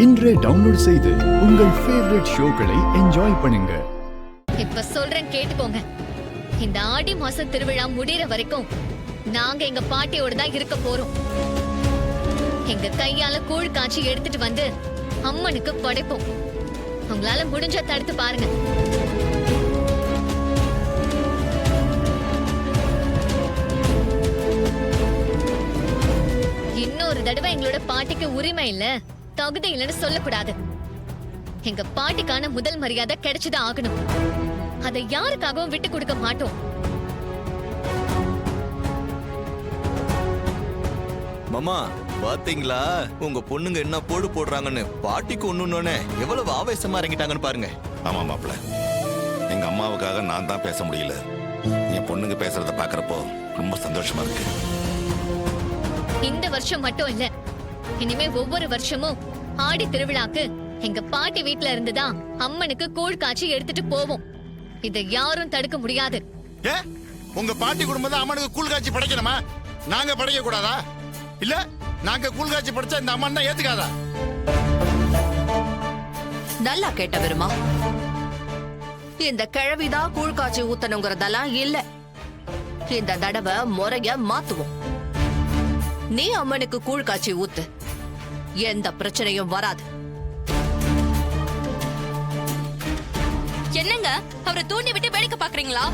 இன்றே டவுன்லோட் செய்து உங்கள் ஃபேவரட் ஷோக்களை என்ஜாய் பண்ணுங்க. இப்ப சொல்றேன் கேட்டுக்கோங்க. இந்த ஆடி மாச திருவிழா முடியற வரைக்கும் நாங்க எங்க பாட்டியோட தான் இருக்க போறோம். எங்க கையால கூழ் காய்ச்சி எடுத்துட்டு வந்து அம்மனுக்கு படைப்போம். உங்களால முடிஞ்ச தடுத்து பாருங்க. இன்னொரு தடவை எங்களோட பாட்டிக்கு உரிமை இல்ல, தகுதி இல்லைன்னு சொல்லக்கூடாது. எங்க பாட்டிக்கான முதல் மரியாதை கிடைச்சுதான் ஆகணும். அதை யாருக்காகவும் விட்டு கொடுக்க மாட்டோம். மாமா பாத்தீங்களா உங்க பொண்ணுங்க என்ன போடு போடுறாங்கன்னு? பாட்டிக்கு ஒண்ணுன்னே எவ்வளவு ஆவேசமா இறங்கிட்டாங்கன்னு பாருங்க. ஆமா மாப்பிள்ள, எங்க அம்மாவுக்காக நான் தான் பேச முடியல. என் பொண்ணுங்க பேசுறத பாக்குறப்போ ரொம்ப சந்தோஷமா இருக்கு. இந்த வருஷம் மட்டும் இல்ல, இனிமே ஒவ்வொரு வருஷமும் ஆடி திருவிழாக்கு எங்க பாட்டி வீட்ல இருந்துதான் அம்மனுக்கு கூழ் காய்ச்சி எடுத்துட்டு போவோம். இதை யாரும் தடுக்க முடியாது. உங்க பாட்டி குடும்பம் தான் அம்மனுக்கு கூழ் காய்ச்சி படைக்கணுமா? நாங்க படைக்க கூடாதா? இல்ல நாங்க கூழ் காய்ச்சி படைச்சா இந்த அம்மன் தான் ஏத்துக்காதா? நல்லா கேட்ட வருமா? இந்த கிழவிதான் கூழ் காய்ச்சி ஊத்தணுங்கிறதெல்லாம் இல்ல. இந்த தடவை முறைய மாத்துவோம். நீ அம்மனுக்கு கூழ் காய்ச்சி ஊத்து, எந்த பிரச்சனையும் வராது. என்னங்க அவரை தூண்டி விட்டு வேடிக்கை பாக்குறீங்களா?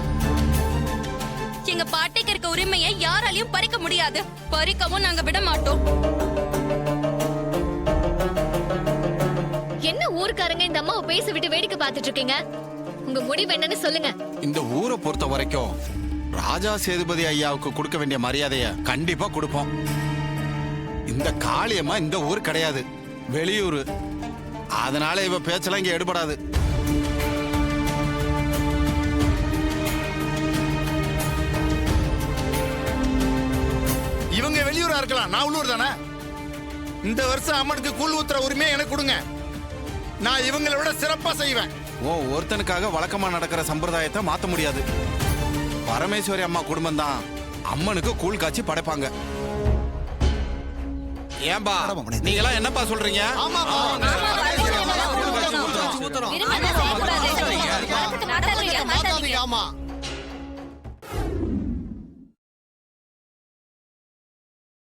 எங்க பாட்டிக்கு இருக்க உரிமையை யாராலையும் பறிக்க முடியாது, பறிக்கவும் நாங்க விட மாட்டோம். என்ன ஊர்க்காரங்க இந்த அம்மாவை பேச விட்டு வேடிக்கை பார்த்துட்டு இருக்கீங்க? உங்க முடிவு என்னன்னு சொல்லுங்க. இந்த ஊரை பொறுத்த வரைக்கும் ராஜா சேதுபதி ஐயாவுக்கு கொடுக்க வேண்டிய மரியாதைய கண்டிப்பா கொடுப்போம். இந்த காளியம்மா இந்த ஊர் கிடையாது, வெளியூர். அதனால இவ பேச்செல்லாம் இங்க எடுபடாது. இவங்க வெளியூரா இருக்கலாம், நான் உள்ளூர் தானே. இந்த வருஷம் அம்மனுக்கு கூழ் ஊத்துற உரிமையை எனக்கு கொடுங்க. நான் இவங்களை விட சிறப்பா செய்வேன். ஒருத்தனுக்காக வழக்கமா நடக்கிற சம்பிரதாயத்தை மாத்த முடியாது. பரமேஸ்வரி அம்மா குடும்பம் தான் அம்மனுக்கு கூழ் காய்ச்சி படைப்பாங்க. ஏன்பா நீங்க எல்லாம் என்னப்பா சொல்றீங்க?